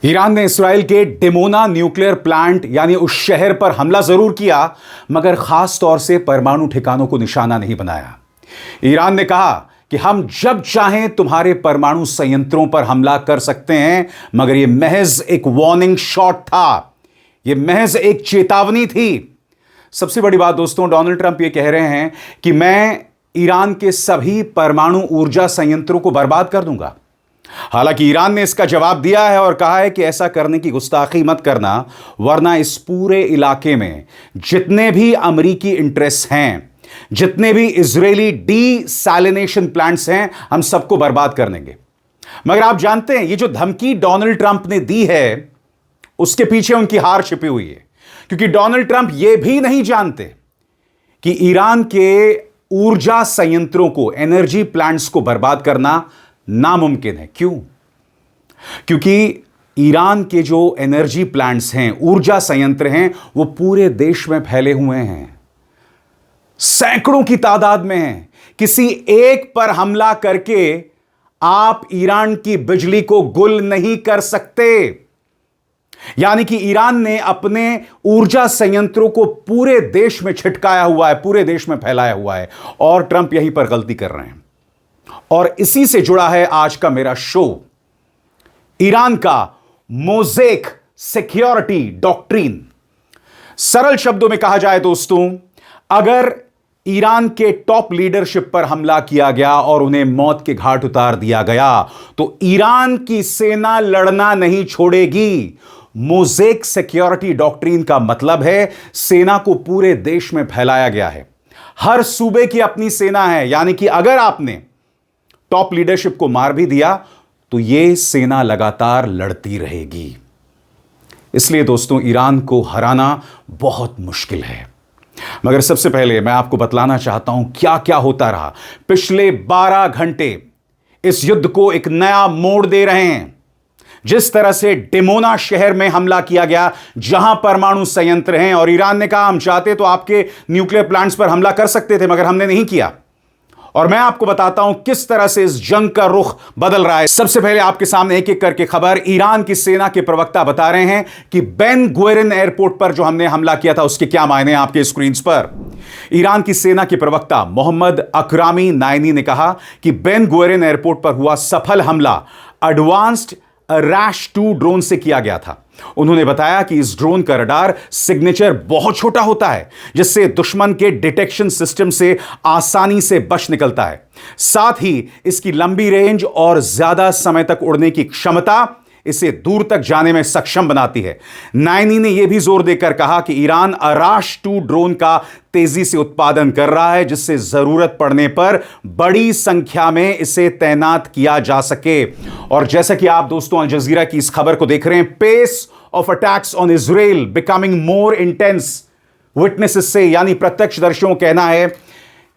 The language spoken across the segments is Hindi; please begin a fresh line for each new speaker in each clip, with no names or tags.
ईरान ने इस्राएल के डिमोना न्यूक्लियर प्लांट यानी उस शहर पर हमला जरूर किया, मगर खास तौर से परमाणु ठिकानों को निशाना नहीं बनाया। ईरान ने कहा कि हम जब चाहें तुम्हारे परमाणु संयंत्रों पर हमला कर सकते हैं, मगर यह महज एक वार्निंग शॉट था, यह महज एक चेतावनी थी। सबसे बड़ी बात दोस्तों, डोनाल्ड ट्रंप यह कह रहे हैं कि मैं ईरान के सभी परमाणु ऊर्जा संयंत्रों को बर्बाद कर दूंगा। हालांकि ईरान ने इसका जवाब दिया है और कहा है कि ऐसा करने की गुस्ताखी मत करना, वरना इस पूरे इलाके में जितने भी अमेरिकी इंटरेस्ट हैं, जितने भी इजरायली डीसैलिनेशन प्लांट्स हैं, हम सबको बर्बाद कर देंगे। मगर आप जानते हैं, ये जो धमकी डोनाल्ड ट्रंप ने दी है, उसके पीछे उनकी हार छिपी हुई है। क्योंकि डोनाल्ड ट्रंप ये भी नहीं जानते कि ईरान के ऊर्जा संयंत्रों को, एनर्जी प्लांट्स को बर्बाद करना नामुमकिन है। क्यों? क्योंकि ईरान के जो एनर्जी प्लांट्स हैं, ऊर्जा संयंत्र हैं, वो पूरे देश में फैले हुए हैं, सैकड़ों की तादाद में हैं। किसी एक पर हमला करके आप ईरान की बिजली को गुल नहीं कर सकते। यानी कि ईरान ने अपने ऊर्जा संयंत्रों को पूरे देश में छिटकाया हुआ है, पूरे देश में फैलाया हुआ है, और ट्रंप यहीं पर गलती कर रहे हैं। और इसी से जुड़ा है आज का मेरा शो, ईरान का मोज़ेक सिक्योरिटी डॉक्ट्रिन। सरल शब्दों में कहा जाए दोस्तों, अगर ईरान के टॉप लीडरशिप पर हमला किया गया और उन्हें मौत के घाट उतार दिया गया, तो ईरान की सेना लड़ना नहीं छोड़ेगी। मोज़ेक सिक्योरिटी डॉक्ट्रिन का मतलब है सेना को पूरे देश में फैलाया गया है, हर सूबे की अपनी सेना है। यानी कि अगर आपने टॉप लीडरशिप को मार भी दिया तो यह सेना लगातार लड़ती रहेगी। इसलिए दोस्तों, ईरान को हराना बहुत मुश्किल है। मगर सबसे पहले मैं आपको बतलाना चाहता हूं क्या क्या होता रहा। पिछले 12 घंटे इस युद्ध को एक नया मोड़ दे रहे हैं। जिस तरह से डिमोना शहर में हमला किया गया, जहां परमाणु संयंत्र हैं, और ईरान ने कहा हम चाहते तो आपके न्यूक्लियर प्लांट्स पर हमला कर सकते थे, मगर हमने नहीं किया। और मैं आपको बताता हूं किस तरह से इस जंग का रुख बदल रहा है। सबसे पहले आपके सामने एक एक करके खबर। ईरान की सेना के प्रवक्ता बता रहे हैं कि बेन गुएरिन एयरपोर्ट पर जो हमने हमला किया था, उसके क्या मायने हैं आपके स्क्रीन पर। ईरान की सेना के प्रवक्ता मोहम्मद अकरामी नायनी ने कहा कि बेन गुएरिन एयरपोर्ट पर हुआ सफल हमला एडवांस्ड रैश 2 ड्रोन से किया गया था। उन्होंने बताया कि इस ड्रोन का रडार सिग्नेचर बहुत छोटा होता है, जिससे दुश्मन के डिटेक्शन सिस्टम से आसानी से बच निकलता है। साथ ही इसकी लंबी रेंज और ज्यादा समय तक उड़ने की क्षमता इसे दूर तक जाने में सक्षम बनाती है। नायनी ने यह भी जोर देकर कहा कि ईरान अराश 2 ड्रोन का तेजी से उत्पादन कर रहा है, जिससे जरूरत पड़ने पर बड़ी संख्या में इसे तैनात किया जा सके। और जैसा कि आप दोस्तों अल जजीरा की इस खबर को देख रहे हैं, pace of attacks on Israel becoming more intense. Witnesses से, यानी प्रत्यक्षदर्शियों का कहना है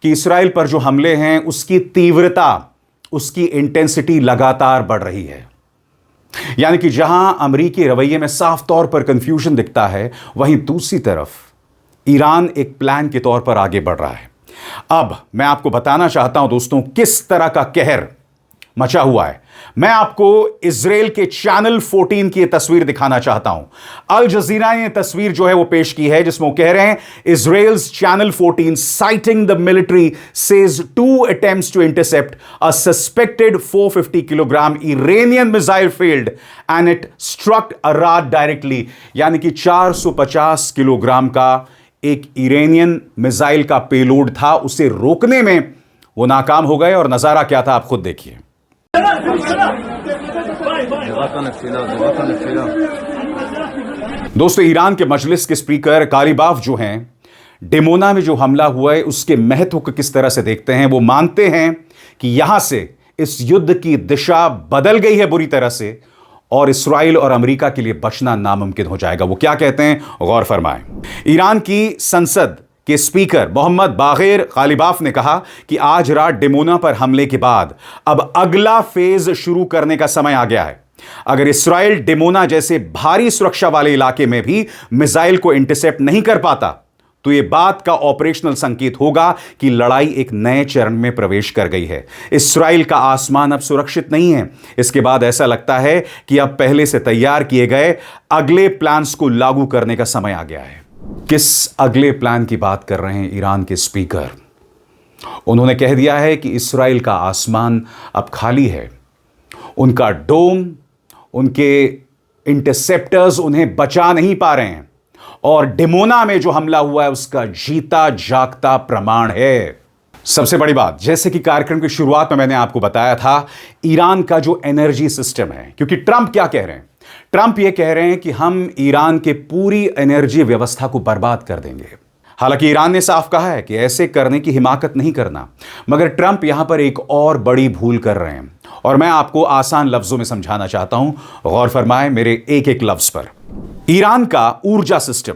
कि इसराइल पर जो हमले हैं, उसकी तीव्रता, उसकी इंटेंसिटी लगातार बढ़ रही है। यानी कि जहां अमेरिकी रवैये में साफ तौर पर कंफ्यूजन दिखता है, वहीं दूसरी तरफ ईरान एक प्लान के तौर पर आगे बढ़ रहा है। अब मैं आपको बताना चाहता हूं दोस्तों किस तरह का कहर मचा हुआ है। मैं आपको इजराइल के चैनल 14 की तस्वीर दिखाना चाहता हूं। अल जजीरा ने तस्वीर जो है वो पेश की है, जिसमें वो कह रहे हैं Israel's channel 14 citing the military says 2 attempts to intercept a suspected 450 kilogram Iranian missile failed and it struck Arad directly। यानी कि 450 किलोग्राम का एक इरानियन मिसाइल का पेलोड था, उसे रोकने में वो नाकाम हो गए। और नजारा क्या था आप खुद देखिए। दोस्तों, ईरान के मजलिस के स्पीकर कालिबाफ जो हैं, डिमोना में जो हमला हुआ है उसके महत्व को किस तरह से देखते हैं। वो मानते हैं कि यहां से इस युद्ध की दिशा बदल गई है बुरी तरह से, और इस्राइल और अमेरिका के लिए बचना नामुमकिन हो जाएगा। वो क्या कहते हैं, गौर फरमाएं। ईरान की संसद के स्पीकर मोहम्मद बाग़िर कालिबाफ ने कहा कि आज रात डिमोना पर हमले के बाद अब अगला फेज शुरू करने का समय आ गया है। अगर इस्राइल डिमोना जैसे भारी सुरक्षा वाले इलाके में भी मिसाइल को इंटरसेप्ट नहीं कर पाता, तो यह बात का ऑपरेशनल संकेत होगा कि लड़ाई एक नए चरण में प्रवेश कर गई है। इस्राएल का आसमान अब सुरक्षित नहीं है। इसके बाद ऐसा लगता है कि अब पहले से तैयार किए गए अगले प्लान्स को लागू करने का समय आ गया है। किस अगले प्लान की बात कर रहे हैं ईरान के स्पीकर? उन्होंने कह दिया है कि इस्राएल का आसमान अब खाली है। उनका डोम, उनके इंटरसेप्टर्स उन्हें बचा नहीं पा रहे हैं और डिमोना में जो हमला हुआ है उसका जीता जागता प्रमाण है। सबसे बड़ी बात, जैसे कि कार्यक्रम की शुरुआत में मैंने आपको बताया था, ईरान का जो एनर्जी सिस्टम है, क्योंकि ट्रंप क्या कह रहे हैं? ट्रंप ये कह रहे हैं कि हम ईरान के पूरी एनर्जी व्यवस्था को बर्बाद कर देंगे। हालांकि ईरान ने साफ कहा है कि ऐसे करने की हिमाकत नहीं करना, मगर ट्रंप यहां पर एक और बड़ी भूल कर रहे हैं और मैं आपको आसान लफ्जों में समझाना चाहता हूं। गौर फरमाएं मेरे एक एक लफ्ज पर। ईरान का ऊर्जा सिस्टम,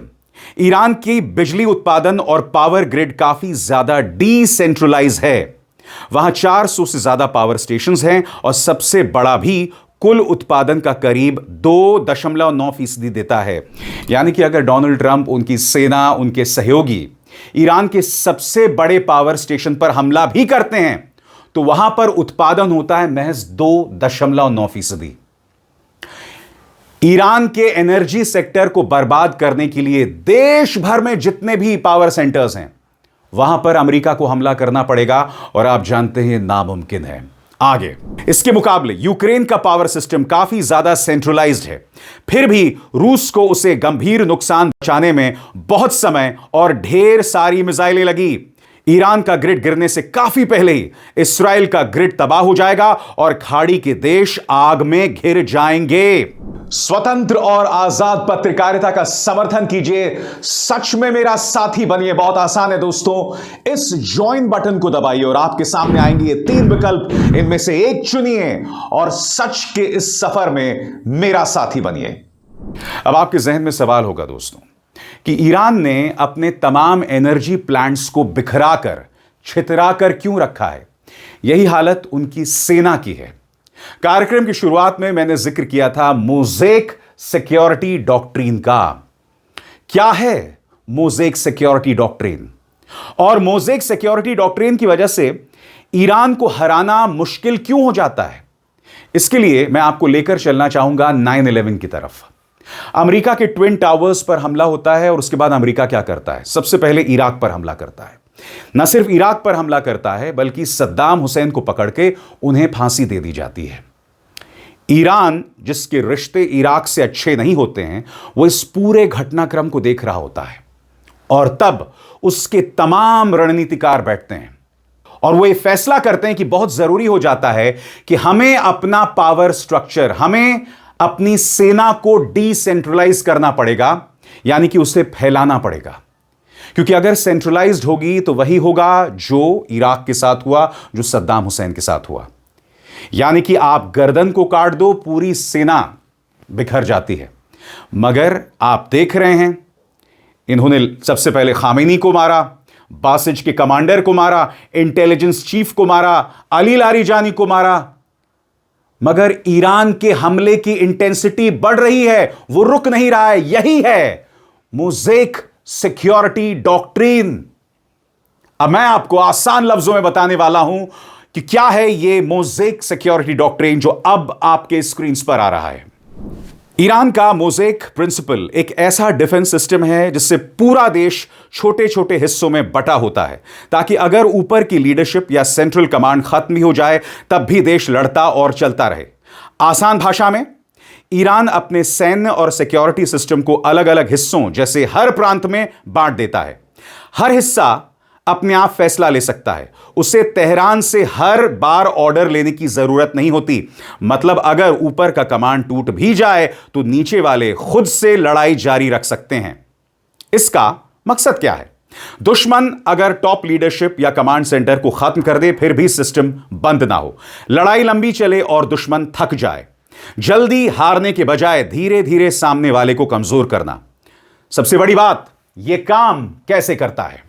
ईरान की बिजली उत्पादन और पावर ग्रिड काफी ज्यादा डिसेंट्रलाइज है। वहां 400 से ज्यादा पावर स्टेशंस हैं और सबसे बड़ा भी कुल उत्पादन का करीब 2.9% देता है। यानी कि अगर डोनाल्ड ट्रंप, उनकी सेना, उनके सहयोगी ईरान के सबसे बड़े पावर स्टेशन पर हमला भी करते हैं तो वहां पर उत्पादन होता है महज 2.9%। ईरान के एनर्जी सेक्टर को बर्बाद करने के लिए देश भर में जितने भी पावर सेंटर्स हैं वहां पर अमेरिका को हमला करना पड़ेगा और आप जानते हैं नामुमकिन है। आगे इसके मुकाबले यूक्रेन का पावर सिस्टम काफी ज्यादा सेंट्रलाइज्ड है, फिर भी रूस को उसे गंभीर नुकसान पहुंचाने में बहुत समय और ढेर सारी मिसाइलें लगी। ईरान का ग्रिड गिरने से काफी पहले ही इस्राएल का ग्रिड तबाह हो जाएगा और खाड़ी के देश आग में घिर जाएंगे। स्वतंत्र और आजाद पत्रकारिता का समर्थन कीजिए, सच में मेरा साथी बनिए। बहुत आसान है दोस्तों, इस ज्वाइन बटन को दबाइए और आपके सामने आएंगे ये 3 विकल्प, इनमें से एक चुनिए और सच के इस सफर में मेरा साथी बनिए। अब आपके जहन में सवाल होगा दोस्तों कि ईरान ने अपने तमाम एनर्जी प्लांट्स को बिखराकर, छितराकर क्यों रखा है? यही हालत उनकी सेना की है। कार्यक्रम की शुरुआत में मैंने जिक्र किया था मोज़ेक सिक्योरिटी डॉक्ट्रिन का। क्या है मोज़ेक सिक्योरिटी डॉक्ट्रिन? और मोज़ेक सिक्योरिटी डॉक्ट्रिन की वजह से ईरान को हराना मुश्किल क्यों हो जाता है? इसके लिए मैं आपको लेकर चलना चाहूंगा 9/11 की तरफ। अमेरिका के ट्विन टावर्स पर हमला होता है और उसके बाद अमेरिका क्या करता है? सबसे पहले इराक पर हमला करता है। न सिर्फ इराक पर हमला करता है बल्कि सद्दाम हुसैन को पकड़ के उन्हें फांसी दे दी जाती है। ईरान, जिसके रिश्ते इराक से अच्छे नहीं होते हैं, वो इस पूरे घटनाक्रम को देख रहा होता है और तब उसके तमाम रणनीतिकार बैठते हैं और वो ये फैसला करते हैं कि बहुत जरूरी हो जाता है कि हमें अपना पावर स्ट्रक्चर, हमें अपनी सेना को डिसेंट्रलाइज करना पड़ेगा, यानी कि उसे फैलाना पड़ेगा। क्योंकि अगर सेंट्रलाइज्ड होगी तो वही होगा जो इराक के साथ हुआ, जो सद्दाम हुसैन के साथ हुआ। यानी कि आप गर्दन को काट दो, पूरी सेना बिखर जाती है। मगर आप देख रहे हैं, इन्होंने सबसे पहले खामेनी को मारा, बासिज के कमांडर को मारा, इंटेलिजेंस चीफ को मारा, अली लारीजानी को मारा, मगर ईरान के हमले की इंटेंसिटी बढ़ रही है, वो रुक नहीं रहा है। यही है मोज़ेक सिक्योरिटी डॉक्ट्रिन। अब मैं आपको आसान लफ्जों में बताने वाला हूं कि क्या है यह मोज़ेक सिक्योरिटी डॉक्ट्रिन जो अब आपके स्क्रीन पर आ रहा है। ईरान का मोज़ेक प्रिंसिपल एक ऐसा डिफेंस सिस्टम है जिससे पूरा देश छोटे छोटे हिस्सों में बटा होता है, ताकि अगर ऊपर की लीडरशिप या सेंट्रल कमांड खत्म भी हो जाए तब भी देश लड़ता और चलता रहे। आसान भाषा में, ईरान अपने सैन्य और सिक्योरिटी सिस्टम को अलग अलग हिस्सों, जैसे हर प्रांत में बांट देता है। हर हिस्सा अपने आप फैसला ले सकता है, उसे तेहरान से हर बार ऑर्डर लेने की जरूरत नहीं होती। मतलब अगर ऊपर का कमांड टूट भी जाए तो नीचे वाले खुद से लड़ाई जारी रख सकते हैं। इसका मकसद क्या है? दुश्मन अगर टॉप लीडरशिप या कमांड सेंटर को खत्म कर दे फिर भी सिस्टम बंद ना हो, लड़ाई लंबी चले और दुश्मन थक जाए। जल्दी हारने के बजाय धीरे धीरे सामने वाले को कमजोर करना। सबसे बड़ी बात, यह काम कैसे करता है?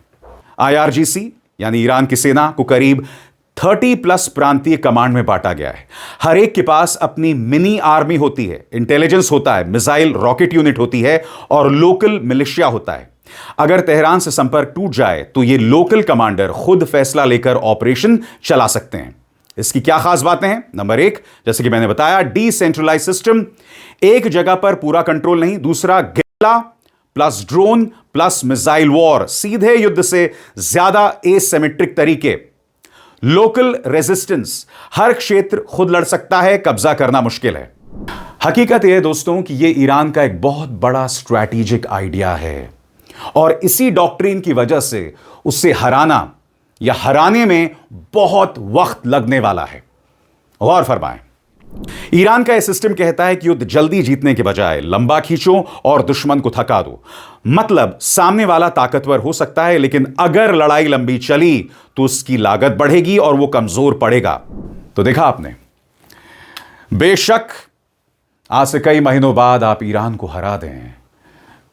IRGC यानी ईरान की सेना को करीब 30+ प्रांतीय कमांड में बांटा गया है। हर एक के पास अपनी मिनी आर्मी होती है, इंटेलिजेंस होता है, मिसाइल रॉकेट यूनिट होती है और लोकल मिलिशिया होता है। अगर तेहरान से संपर्क टूट जाए तो ये लोकल कमांडर खुद फैसला लेकर ऑपरेशन चला सकते हैं। इसकी क्या खास बातें हैं? नंबर एक, जैसे कि मैंने बताया, डिसेंट्रलाइज सिस्टम, एक जगह पर पूरा कंट्रोल नहीं। दूसरा, guerrilla plus drone plus missile war, सीधे युद्ध से ज्यादा एसिमेट्रिक तरीके। लोकल रेजिस्टेंस, हर क्षेत्र खुद लड़ सकता है, कब्जा करना मुश्किल है। हकीकत यह है दोस्तों कि यह ईरान का एक बहुत बड़ा स्ट्रैटेजिक आइडिया है और इसी डॉक्ट्रिन की वजह से उसे हराना या हराने में बहुत वक्त लगने वाला है। गौर फरमाएं, ईरान का यह सिस्टम कहता है कि युद्ध जल्दी जीतने के बजाय लंबा खींचो और दुश्मन को थका दो। मतलब सामने वाला ताकतवर हो सकता है, लेकिन अगर लड़ाई लंबी चली तो उसकी लागत बढ़ेगी और वो कमजोर पड़ेगा। तो देखा आपने, बेशक आज से कई महीनों बाद आप ईरान को हरा दें,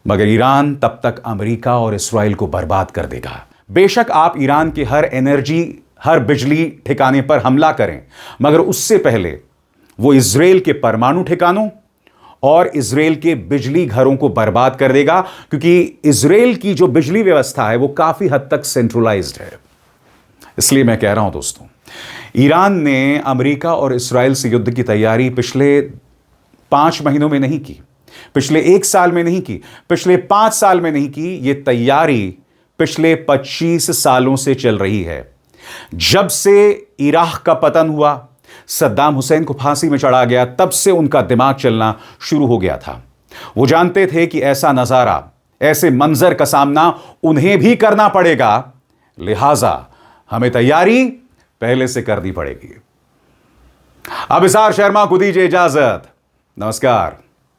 मगर ईरान तब तक अमेरिका और इस्राइल को बर्बाद कर देगा। बेशक आप ईरान के हर एनर्जी, हर बिजली ठिकाने पर हमला करें, मगर उससे पहले वो इजराइल के परमाणु ठिकानों और इजराइल के बिजली घरों को बर्बाद कर देगा, क्योंकि इजराइल की जो बिजली व्यवस्था है वो काफी हद तक सेंट्रलाइज्ड है। इसलिए मैं कह रहा हूं दोस्तों, ईरान ने अमेरिका और इस्राइल से युद्ध की तैयारी पिछले 5 महीनों में नहीं की, पिछले 1 साल में नहीं की, पिछले 5 साल में नहीं की। यह तैयारी पिछले 25 सालों से चल रही है। जब से इराक का पतन हुआ, सद्दाम हुसैन को फांसी में चढ़ा गया, तब से उनका दिमाग चलना शुरू हो गया था। वो जानते थे कि ऐसा नजारा, ऐसे मंजर का सामना उन्हें भी करना पड़ेगा, लिहाजा हमें तैयारी पहले से करनी पड़ेगी। अब इज़हार शर्मा को दीजिए इजाजत। नमस्कार।